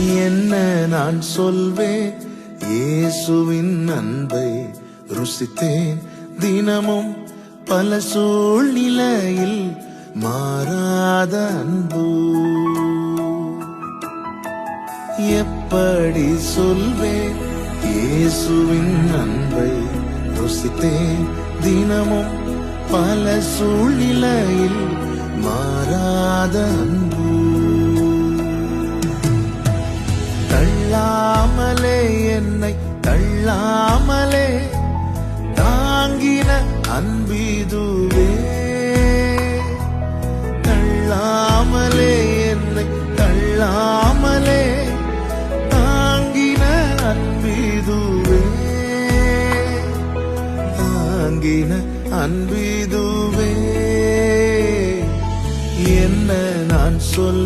என்ன நான் சொல்வேன், இயேசுவின் அன்பை ருசித்தேன் தினமும் பல சூழ்நிலையில் மாறாத அன்பு. எப்படி சொல்வேன், இயேசுவின் அன்பை ருசித்தேன் தினமும் பல சூழ்நிலையில் மாறாத அன்பு. தள்ளாமலே என்னை தள்ளாமலே தாங்கின அன்பிதுவே. தள்ளாமலே என்னை தள்ளாமலே தாங்கின அன்பிதுவே. தாங்கின அன்பிதுவே. என்ன நான் சொல்